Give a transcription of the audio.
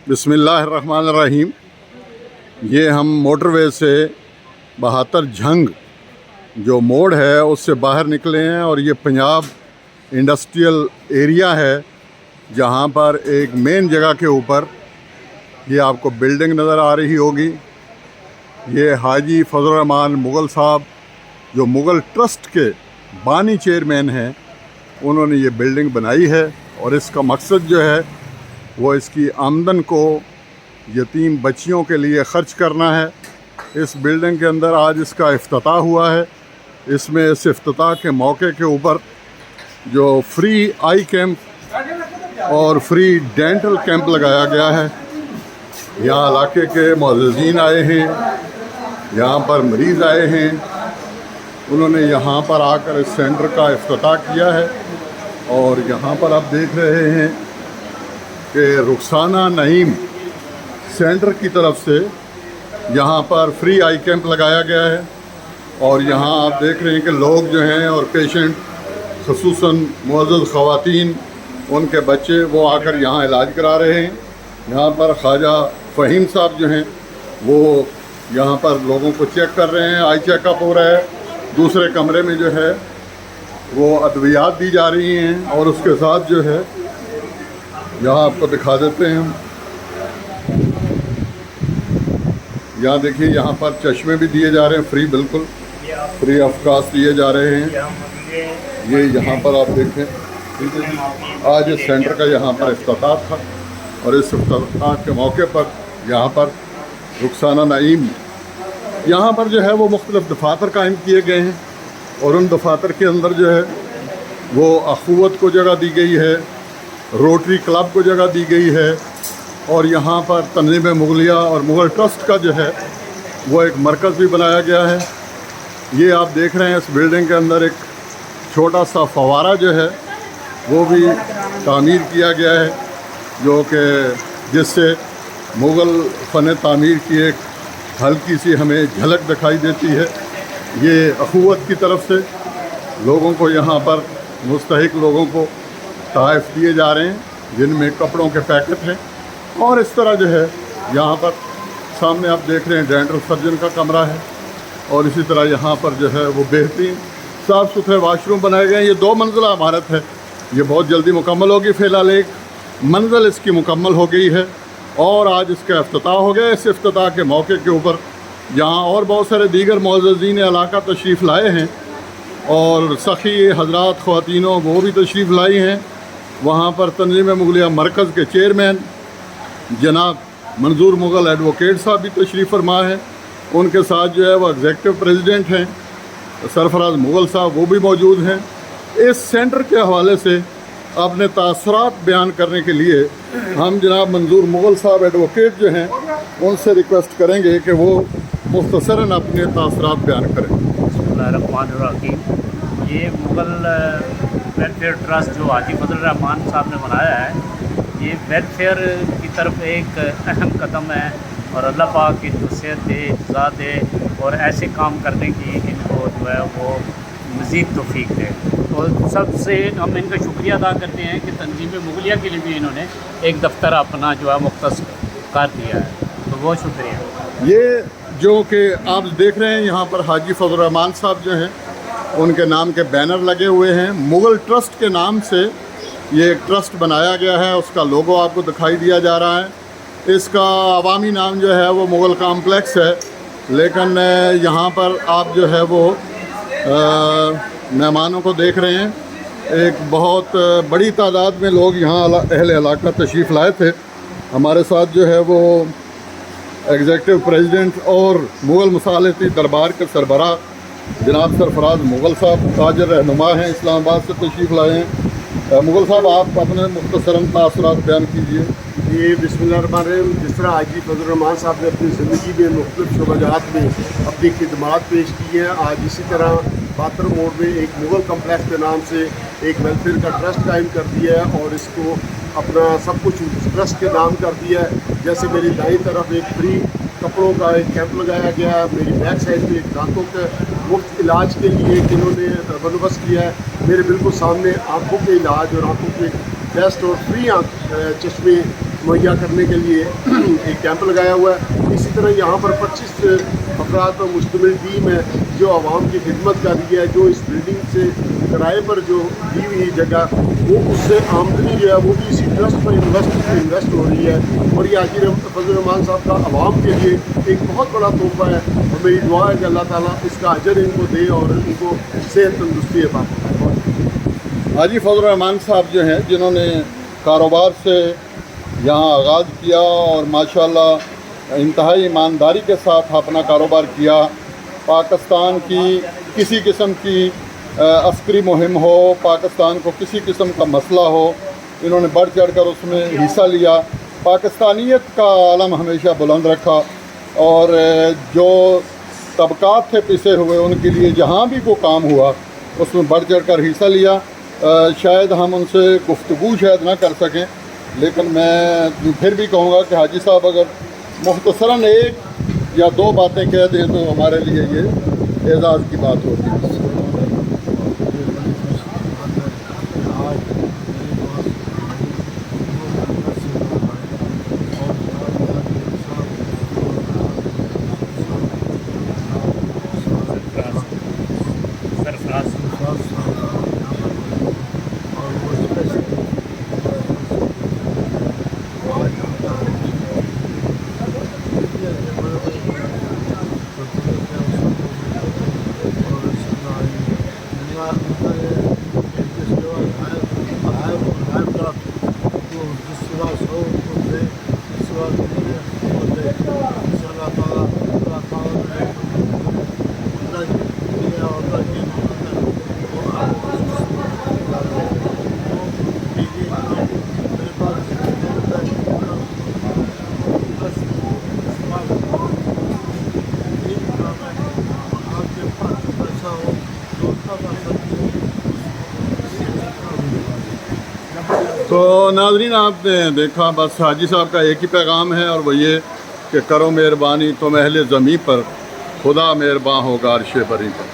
बिस्मिल्लाहिर्रहमानिर्रहीम। ये हम मोटरवे से 72 झंग जो मोड़ है उससे बाहर निकले हैं और ये पंजाब इंडस्ट्रियल एरिया है जहाँ पर एक मेन जगह के ऊपर ये आपको बिल्डिंग नज़र आ रही होगी। ये हाजी फजल रहमान मुग़ल साहब जो मुग़ल ट्रस्ट के बानी चेयरमैन हैं, उन्होंने ये बिल्डिंग बनाई है और इसका मकसद जो है वो इसकी आमदन को यतीम बच्चियों के लिए ख़र्च करना है। इस बिल्डिंग के अंदर आज इसका इफ्तिताह हुआ है। इसमें इस इफ्तिताह के मौके के ऊपर जो फ्री आई कैंप और फ्री डेंटल कैंप लगाया गया है। यहाँ इलाके के मुअज़्ज़िज़ीन आए हैं, यहाँ पर मरीज़ आए हैं, उन्होंने यहाँ पर आकर इस सेंटर का इफ्तिताह किया है। और यहाँ पर आप देख रहे हैं कि रुखसाना नईम सेंटर की तरफ से यहाँ पर फ्री आई कैंप लगाया गया है। और यहाँ आप देख रहे हैं कि लोग जो हैं और पेशेंट ख़ुसूसन मुअज़्ज़ज़ ख़वातीन, उनके बच्चे वो आकर यहाँ इलाज करा रहे हैं। यहाँ पर ख्वाजा फ़हीम साहब जो हैं वो यहाँ पर लोगों को चेक कर रहे हैं, आई चेकअप हो रहा है। दूसरे कमरे में जो है वो अद्वियात दी जा रही हैं और उसके साथ जो है यहाँ आपको दिखा देते हैं हम। यहाँ देखिए, यहाँ पर चश्मे भी दिए जा रहे हैं फ्री, बिल्कुल फ्री ऑफ कॉस्ट दिए जा रहे हैं। ये यहाँ पर आप देखें, ठीक है जी। आज इस सेंटर का यहाँ पर इफ्तिताह था और इस इफ्तिताह के मौके पर यहाँ पर रुखसाना नईम, यहाँ पर जो है वो मुख्तलिफ़ दफातर कायम किए गए हैं और उन दफातर के अंदर जो है वो अखुवत को जगह दी गई है, रोटरी क्लब को जगह दी गई है और यहाँ पर तंजीम मुगलिया और मुग़ल ट्रस्ट का जो है वो एक मरकज़ भी बनाया गया है। ये आप देख रहे हैं इस बिल्डिंग के अंदर एक छोटा सा फव्वारा जो है वो भी तामीर किया गया है, जो कि जिससे मुग़ल फ़न तामीर की एक हल्की सी हमें झलक दिखाई देती है। ये अखुवत की तरफ से लोगों को, यहाँ पर मुस्तहिक लोगों को तोहफ़े दिए जा रहे हैं जिनमें कपड़ों के पैकेट हैं। और इस तरह जो है यहाँ पर सामने आप देख रहे हैं डेंटल सर्जन का कमरा है और इसी तरह यहाँ पर जो है वो बेहतरीन साफ़ सुथरे वाशरूम बनाए गए हैं। ये 2 मंजिला इमारत है, ये बहुत जल्दी मुकम्मल होगी। फ़िलहाल एक मंजिल इसकी मुकम्मल हो गई है और आज इसका इफ्तिताह हो गया। इस इफ्तिताह के मौके के ऊपर यहाँ और बहुत सारे दीगर मुअज़्ज़िज़ीन इलाका तशरीफ़ लाए हैं और सखी हज़रात ख़वातीनों वो भी तशरीफ़ लाई हैं। वहाँ पर तंजीम मुग़लिया मरकज़ के चेयरमैन जनाब मंजूर मुग़ल एडवोकेट साहब भी तशरीफ़ फरमा हैं। उनके साथ जो है वो एग्ज़ेक्टिव प्रेसिडेंट हैं सरफराज मुग़ल साहब, वो भी मौजूद हैं। इस सेंटर के हवाले से अपने तासरात बयान करने के लिए हम जनाब मंजूर मुग़ल साहब एडवोकेट जो हैं उनसे रिक्वेस्ट करेंगे कि वो मुख्तसरन अपने तासरात बयान करें। बिस्मिल्लाहिर्रहमानिर्रहीम। ये मुग़ल वेलफेयर ट्रस्ट जो हाजी फजल रहमान साहब ने बनाया है, ये वेलफेयर की तरफ एक अहम कदम है और अल्लाह पाक इनको सेहत दे, इज़्ज़ा दे और ऐसे काम करने की इनको जो है वो मज़ीद तौफ़ीक दे। तो सबसे हम इनका शुक्रिया अदा करते हैं कि तंजीम मुग़लिया के लिए भी इन्होंने एक दफ्तर अपना जो है मुख्तस कर दिया है, तो बहुत शुक्रिया। ये जो कि आप देख रहे हैं यहाँ पर हाजी फजल रहमान साहब जो हैं उनके नाम के बैनर लगे हुए हैं। मुग़ल ट्रस्ट के नाम से ये एक ट्रस्ट बनाया गया है, उसका लोगो आपको दिखाई दिया जा रहा है। इसका अवामी नाम जो है वो मुग़ल कॉम्प्लेक्स है, लेकिन यहाँ पर आप जो है वो मेहमानों को देख रहे हैं। एक बहुत बड़ी तादाद में लोग यहाँ अहले इलाका तशरीफ़ लाए थे। हमारे साथ जो है वो एग्ज़ेक्टिव प्रेसिडेंट और मुग़ल मसालती दरबार के सरबराह जनाब सरफराज मुग़ल साहब ताजर रहनुमा हैं, इस्लामाबाद से तशरीफ़ लाए हैं। मुग़ल साहब, आप अपने मुख्तसरन तासरात बयान कीजिए। ये बिस्मिल्लाहिर्रहमानिर्रहीम। जिस तरह हाजी फजल रहमान साहब ने अपनी ज़िंदगी में मुख्तलिफ़ शोबाजात में अपनी खिदमात पेश की हैं, आज इसी तरह बातर मोड़ में एक मुग़ल कम्प्लेक्स के नाम से एक वेलफेयर का ट्रस्ट कायम कर दिया है और इसको अपना सब कुछ ट्रस्ट के नाम कर दिया है। जैसे मेरी दाईं तरफ एक फ्री कपड़ों का एक कैंप लगाया गया है, मेरी बैक साइड में एक दांतों के मुफ्त इलाज के लिए इन्होंने बंदोबस्त किया है। मेरे बिल्कुल सामने आँखों के इलाज और आँखों के टेस्ट और फ्री चश्मे मुहैया करने के लिए एक कैंप लगाया हुआ है। इसी तरह यहाँ पर 25 अफराद पर मुश्तमिल टीम है जो आवाम की खिदमत कर रही है। जो इस बिल्डिंग से किराए पर जो दी हुई जगह वो उससे आमदनी जो है वो भी इसी ट्रस्ट पर इन्वेस्ट हो रही है। और ये हाजी फजल रहमान साहब का आवाम के लिए एक बहुत बड़ा तोहफा है और मेरी दुआ है कि अल्लाह ताला इसका अजर इनको दे और इनको सेहत तंदुरुस्ती अता फरमाए। हाजी फजल रहमान साहब जो हैं जिन्होंने कारोबार से यहाँ आगाज़ किया और माशाल्लाह इंतहाई ईमानदारी के साथ अपना कारोबार किया। पाकिस्तान की किसी किस्म की अस्करी मुहिम हो, पाकिस्तान को किसी किस्म का मसला हो, इन्होंने बढ़ चढ़ कर उसमें हिस्सा लिया। पाकिस्तानियत का आलम हमेशा बुलंद रखा और जो तबकात थे पिसे हुए उनके लिए जहाँ भी कोई काम हुआ उसमें बढ़ चढ़ कर हिस्सा लिया। शायद हम उनसे गुफ्तगू शायद ना कर सकें, लेकिन मैं फिर भी कहूँगा कि हाजी साहब अगर मुख्तसरन एक या दो बातें कह दें तो हमारे लिए ये एजाज़ की बात होगी। तो नाज़रीन आपने देखा, बस हाजी साहब का एक ही पैगाम है और वो ये कि करो मेहरबानी तुम अहले ज़मीं पर, खुदा मेहरबान होगा अर्श बरी पर।